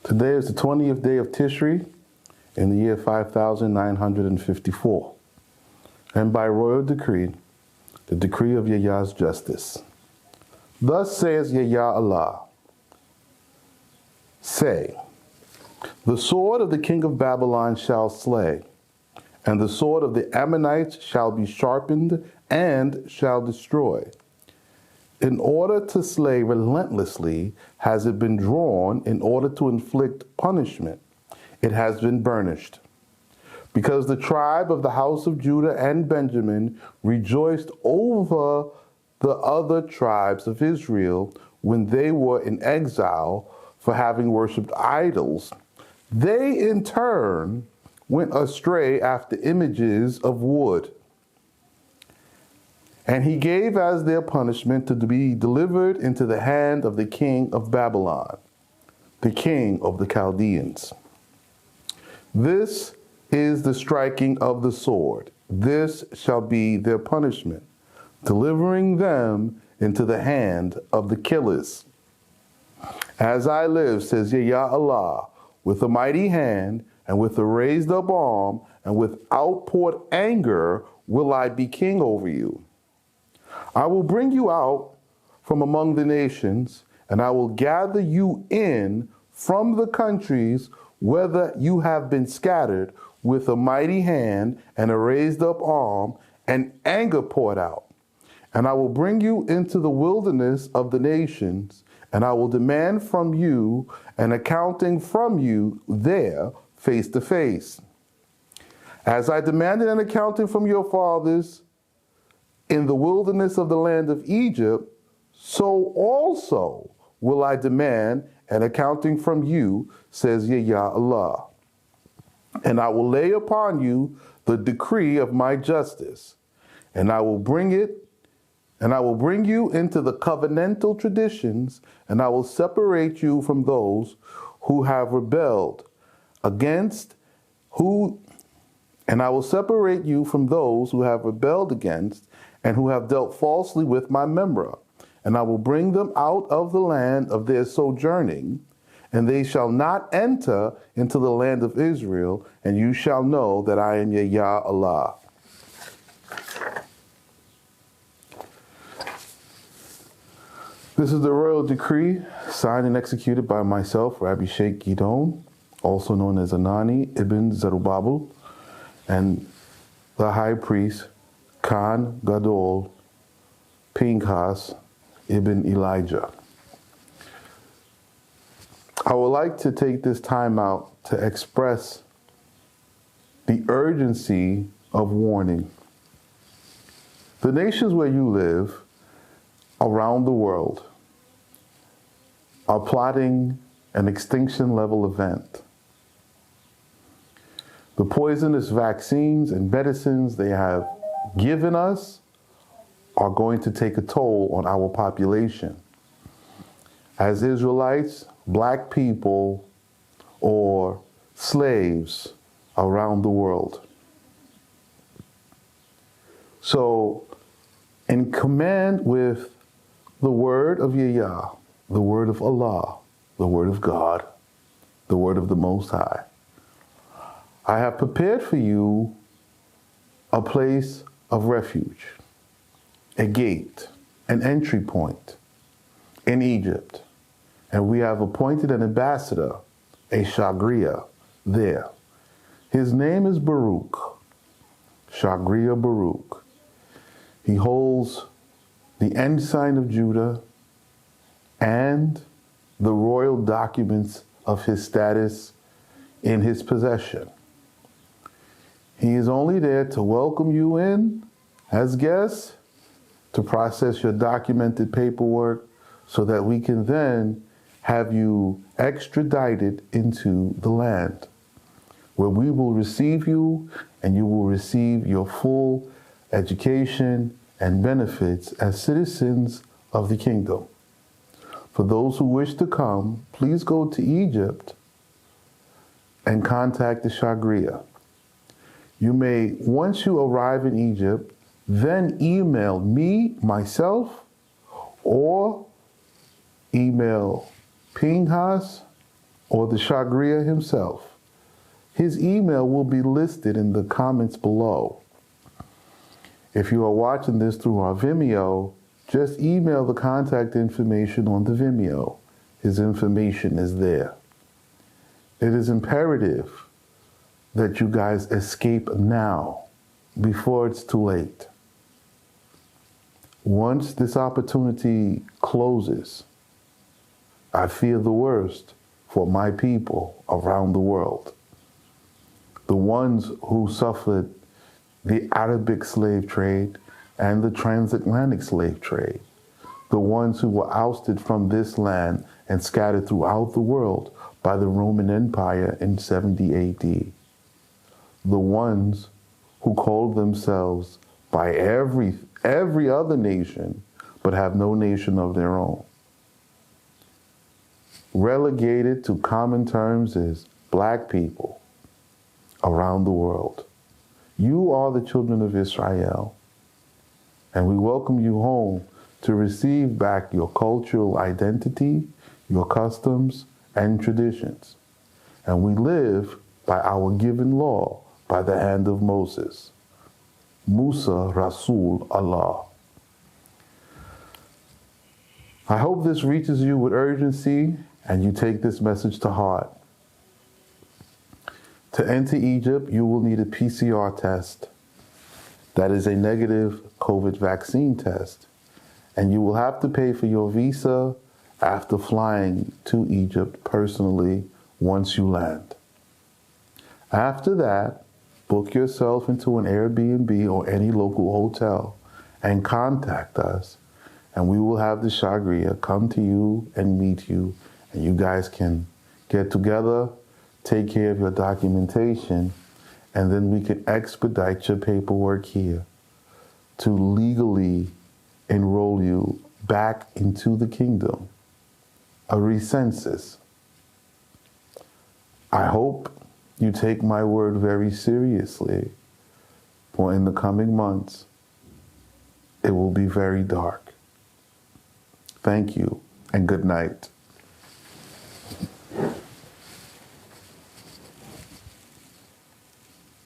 Today is the 20th day of Tishri in the year 5954. And by royal decree, the decree of YeYa's justice. Thus says YeYa Allah, say, the sword of the king of Babylon shall slay, and the sword of the Ammonites shall be sharpened and shall destroy. In order to slay relentlessly has it been drawn, in order to inflict punishment it has been burnished. Because the tribe of the house of Judah and Benjamin rejoiced over the other tribes of Israel when they were in exile for having worshipped idols, they in turn went astray after images of wood. And he gave as their punishment to be delivered into the hand of the king of Babylon, the king of the Chaldeans. This is the striking of the sword. This shall be their punishment, delivering them into the hand of the killers. As I live, says YeYa Allah, with a mighty hand and with a raised up arm and with outpoured anger will I be king over you. I will bring you out from among the nations, and I will gather you in from the countries whether you have been scattered, with a mighty hand and a raised up arm and anger poured out. And I will bring you into the wilderness of the nations, and I will demand from you an accounting from you there face to face. As I demanded an accounting from your fathers in the wilderness of the land of Egypt, so also will I demand an accounting from you, says YeYa Allah. And I will lay upon you the decree of my justice, and I will bring you into the covenantal traditions, and I will separate you from those who have rebelled against and who have dealt falsely with my memra. And I will bring them out of the land of their sojourning, and they shall not enter into the land of Israel, and you shall know that I am YeYa Allah. This is the royal decree signed and executed by myself, RABISHEIKH Gidon, also known as Anani ibn Zerubbabel, and the high priest Khan Gadol Phinehas ibn Elijah. I would like to take this time out to express the urgency of warning. The nations where you live around the world are plotting an extinction level event. The poisonous vaccines and medicines they have given us are going to take a toll on our population. As Israelites, black people, or slaves around the world. So, in command with the word of YeYa, the word of Allah, the word of God, the word of the Most High, I have prepared for you a place of refuge, a gate, an entry point in Egypt. And we have appointed an ambassador, a Shagriah, there. His name is Baruch, Shagriah Baruch. He holds the ensign of Judah and the royal documents of his status in his possession. He is only there to welcome you in as guests, to process your documented paperwork so that we can then have you extradited into the land, where we will receive you and you will receive your full education and benefits as citizens of the kingdom. For those who wish to come, please go to Egypt and contact the Shagriah. You may, once you arrive in Egypt, then email me, myself, or email Phinehas or the Shagriah himself, his email will be listed in the comments below. If you are watching this through our Vimeo, just email the contact information on the Vimeo. His information is there. It is imperative that you guys escape now, before it's too late. Once this opportunity closes, I fear the worst for my people around the world. The ones who suffered the Arabic slave trade and the transatlantic slave trade. The ones who were ousted from this land and scattered throughout the world by the Roman Empire in 70 AD. The ones who called themselves by every other nation, but have no nation of their own. Relegated to common terms as black people around the world. You are the children of Israel, and we welcome you home to receive back your cultural identity, your customs, and traditions. And we live by our given law by the hand of Moses. Musa Rasul Allah. I hope this reaches you with urgency and you take this message to heart. To enter Egypt, you will need a PCR test. That is a negative COVID vaccine test. And you will have to pay for your visa after flying to Egypt personally once you land. After that, book yourself into an Airbnb or any local hotel and contact us, and we will have the Shagriah come to you and meet you, and you guys can get together, take care of your documentation, and then we can expedite your paperwork here to legally enroll you back into the kingdom, a recensus. I hope you take my word very seriously, for in the coming months, it will be very dark. Thank you, and good night.